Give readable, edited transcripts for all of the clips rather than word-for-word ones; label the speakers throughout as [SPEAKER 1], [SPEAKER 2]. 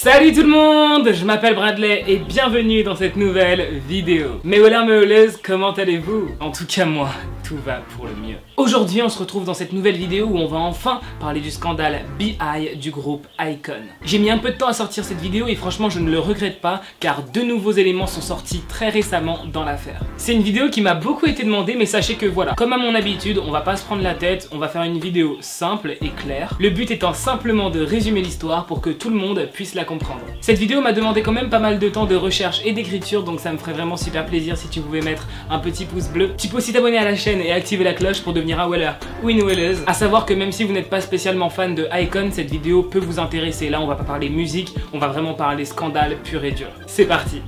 [SPEAKER 1] Salut tout le monde, je m'appelle Bradley et bienvenue dans cette nouvelle vidéo. Mes voleurs, mes voleuses, comment allez-vous? En tout cas moi, tout va pour le mieux. Aujourd'hui on se retrouve dans cette nouvelle vidéo où on va enfin parler du scandale Beehive du groupe iKON. J'ai mis un peu de temps à sortir cette vidéo et franchement je ne le regrette pas car deux nouveaux éléments sont sortis très récemment dans l'affaire. C'est une vidéo qui m'a beaucoup été demandée mais sachez que voilà, comme à mon habitude, on va pas se prendre la tête, on va faire une vidéo simple et claire. Le but étant simplement de résumer l'histoire pour que tout le monde puisse la comprendre. Cette vidéo m'a demandé quand même pas mal de temps de recherche et d'écriture, donc ça me ferait vraiment super plaisir si tu pouvais mettre un petit pouce bleu. Tu peux aussi t'abonner à la chaîne et activer la cloche pour devenir un weller ou une welleuse. A savoir que même si vous n'êtes pas spécialement fan de iKON, cette vidéo peut vous intéresser. Là on va pas parler musique, on va vraiment parler scandale pur et dur. C'est parti.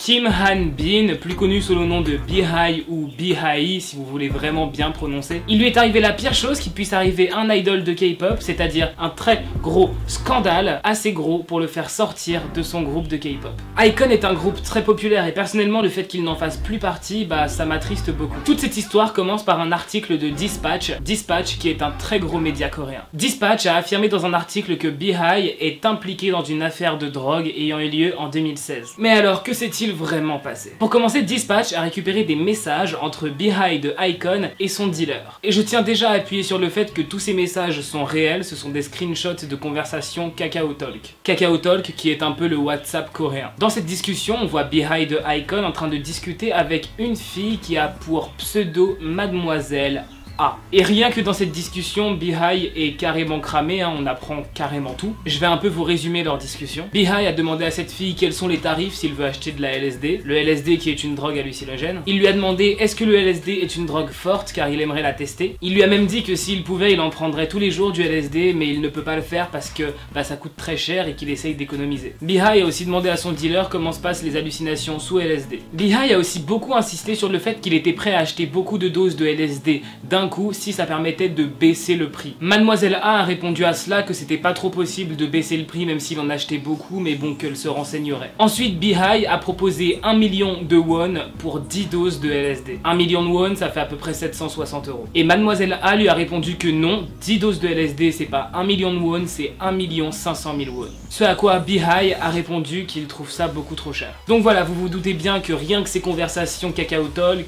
[SPEAKER 1] Kim Han-bin, plus connu sous le nom de Beehive ou Beehive si vous voulez vraiment bien prononcer. Il lui est arrivé la pire chose qui puisse arriver à un idol de K-pop, c'est-à-dire un très gros scandale, assez gros pour le faire sortir de son groupe de K-pop. iKON est un groupe très populaire et personnellement le fait qu'il n'en fasse plus partie, ça m'attriste beaucoup. Toute cette histoire commence par un article de Dispatch qui est un très gros média coréen. Dispatch a affirmé dans un article que Beehive est impliqué dans une affaire de drogue ayant eu lieu en 2016. Mais alors que s'est-il vraiment passé? Pour commencer, Dispatch a récupéré des messages entre Beehive de iKON et son dealer. Et je tiens déjà à appuyer sur le fait que tous ces messages sont réels, ce sont des screenshots de conversations Kakao Talk. Kakao Talk qui est un peu le WhatsApp coréen. Dans cette discussion, on voit Beehive de iKON en train de discuter avec une fille qui a pour pseudo Mademoiselle A. Et rien que dans cette discussion, Beehive est carrément cramé, on apprend carrément tout. Je vais un peu vous résumer leur discussion. Beehive a demandé à cette fille quels sont les tarifs s'il veut acheter de la LSD. Le LSD qui est une drogue hallucinogène. Il lui a demandé est-ce que le LSD est une drogue forte car il aimerait la tester. Il lui a même dit que s'il pouvait, il en prendrait tous les jours du LSD mais il ne peut pas le faire parce que ça coûte très cher et qu'il essaye d'économiser. Beehive a aussi demandé à son dealer comment se passent les hallucinations sous LSD. Beehive a aussi beaucoup insisté sur le fait qu'il était prêt à acheter beaucoup de doses de LSD d'un coup si ça permettait de baisser le prix. Mademoiselle A répondu à cela que c'était pas trop possible de baisser le prix même s'il en achetait beaucoup mais bon qu'elle se renseignerait. Ensuite Beehive a proposé 1 million de won pour 10 doses de LSD. 1 million de won ça fait à peu près 760 €. Et Mademoiselle A lui a répondu que non, 10 doses de LSD c'est pas 1 million de won, c'est 1 500 000 won. Ce à quoi Beehive a répondu qu'il trouve ça beaucoup trop cher. Donc voilà, vous vous doutez bien que rien que ces conversations Kakao Talk,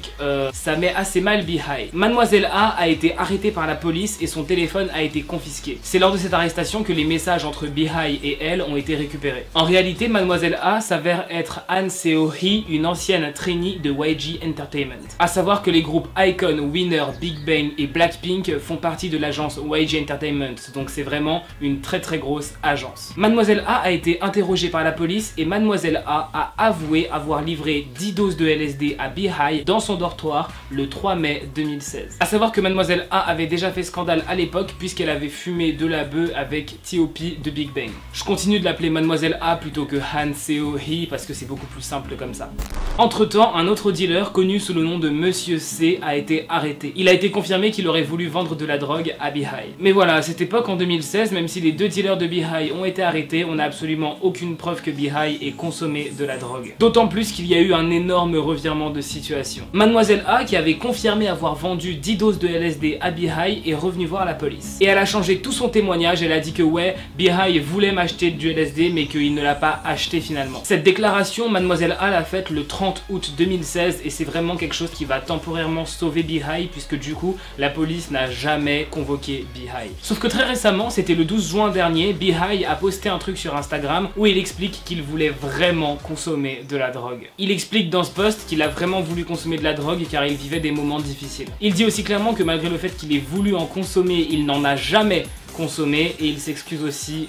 [SPEAKER 1] ça met assez mal Beehive. Mademoiselle A été arrêtée par la police et son téléphone a été confisqué. C'est lors de cette arrestation que les messages entre Beehive et elle ont été récupérés. En réalité, Mademoiselle A s'avère être Han Seo-hee, une ancienne trainee de YG Entertainment. A savoir que les groupes iKON, Winner, Big Bang et Blackpink font partie de l'agence YG Entertainment, donc c'est vraiment une très grosse agence. Mademoiselle A été interrogée par la police et Mademoiselle A avoué avoir livré 10 doses de LSD à Beehive dans son dortoir le 3 mai 2016. A savoir que Mademoiselle A avait déjà fait scandale à l'époque puisqu'elle avait fumé de la bœuf avec T.O.P de Big Bang. Je continue de l'appeler Mademoiselle A plutôt que Han Seo-hee parce que c'est beaucoup plus simple comme ça. Entre temps, un autre dealer connu sous le nom de Monsieur C a été arrêté. Il a été confirmé qu'il aurait voulu vendre de la drogue à Beehive. Mais voilà, à cette époque en 2016, même si les deux dealers de Beehive ont été arrêtés, on n'a absolument aucune preuve que Beehive ait consommé de la drogue. D'autant plus qu'il y a eu un énorme revirement de situation. Mademoiselle A, qui avait confirmé avoir vendu 10 doses de LSD à Beehive, est revenue voir la police. Et elle a changé tout son témoignage, elle a dit que ouais, Beehive voulait m'acheter du LSD mais qu'il ne l'a pas acheté finalement. Cette déclaration, Mademoiselle A l'a faite le 30 août 2016 et c'est vraiment quelque chose qui va temporairement sauver Beehive puisque du coup, la police n'a jamais convoqué Beehive. Sauf que très récemment, c'était le 12 juin dernier, Beehive a posté un truc sur Instagram où il explique qu'il voulait vraiment consommer de la drogue. Il explique dans ce post qu'il a vraiment voulu consommer de la drogue car il vivait des moments difficiles. Il dit aussi clairement que malgré le fait qu'il ait voulu en consommer, il n'en a jamais consommé et il s'excuse aussi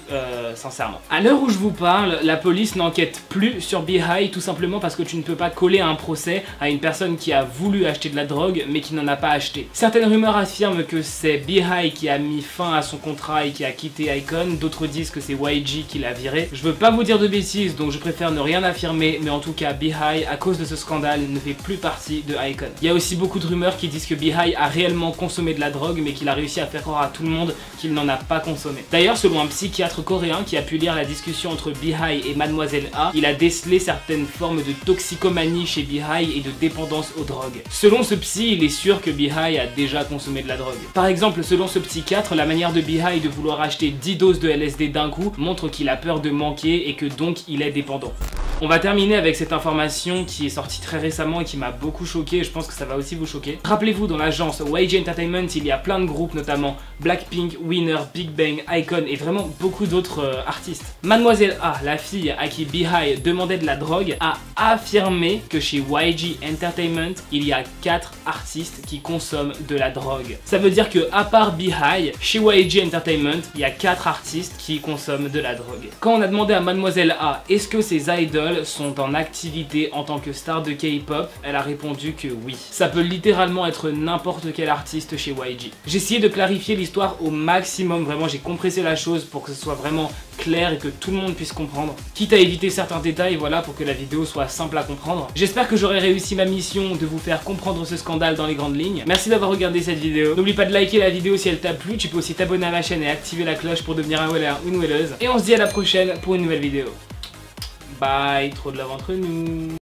[SPEAKER 1] sincèrement. À l'heure où je vous parle, la police n'enquête plus sur Beehive tout simplement parce que tu ne peux pas coller un procès à une personne qui a voulu acheter de la drogue mais qui n'en a pas acheté. Certaines rumeurs affirment que c'est Beehive qui a mis fin à son contrat et qui a quitté iKON, d'autres disent que c'est YG qui l'a viré. Je veux pas vous dire de bêtises donc je préfère ne rien affirmer mais en tout cas Beehive à cause de ce scandale ne fait plus partie de iKON. Il y a aussi beaucoup de rumeurs qui disent que Beehive a réellement consommé de la drogue mais qu'il a réussi à faire croire à tout le monde qu'il n'en a n'a pas consommé. D'ailleurs, selon un psychiatre coréen qui a pu lire la discussion entre Beehive et Mademoiselle A, il a décelé certaines formes de toxicomanie chez Beehive et de dépendance aux drogues. Selon ce psy, il est sûr que Beehive a déjà consommé de la drogue. Par exemple, selon ce psychiatre, la manière de Beehive de vouloir acheter 10 doses de LSD d'un coup montre qu'il a peur de manquer et que donc il est dépendant. On va terminer avec cette information qui est sortie très récemment et qui m'a beaucoup choqué, et je pense que ça va aussi vous choquer. Rappelez-vous, dans l'agence YG Entertainment, il y a plein de groupes, notamment Blackpink, Winner, Big Bang, iKON et vraiment beaucoup d'autres artistes. Mademoiselle A, la fille à qui Beehive demandait de la drogue, a affirmé que chez YG Entertainment, il y a 4 artistes qui consomment de la drogue. Ça veut dire que à part Beehive, chez YG Entertainment, il y a 4 artistes qui consomment de la drogue. Quand on a demandé à Mademoiselle A, est-ce que ces idols sont en activité en tant que star de K-pop, elle a répondu que oui. Ça peut littéralement être n'importe quel artiste chez YG. J'ai essayé de clarifier l'histoire au maximum, vraiment j'ai compressé la chose pour que ce soit vraiment clair et que tout le monde puisse comprendre, quitte à éviter certains détails, voilà, pour que la vidéo soit simple à comprendre. J'espère que j'aurai réussi ma mission de vous faire comprendre ce scandale dans les grandes lignes. Merci d'avoir regardé cette vidéo. N'oublie pas de liker la vidéo si elle t'a plu, tu peux aussi t'abonner à ma chaîne et activer la cloche pour devenir un weller ou une welleuse. Et on se dit à la prochaine pour une nouvelle vidéo. Bye, trop de love entre nous.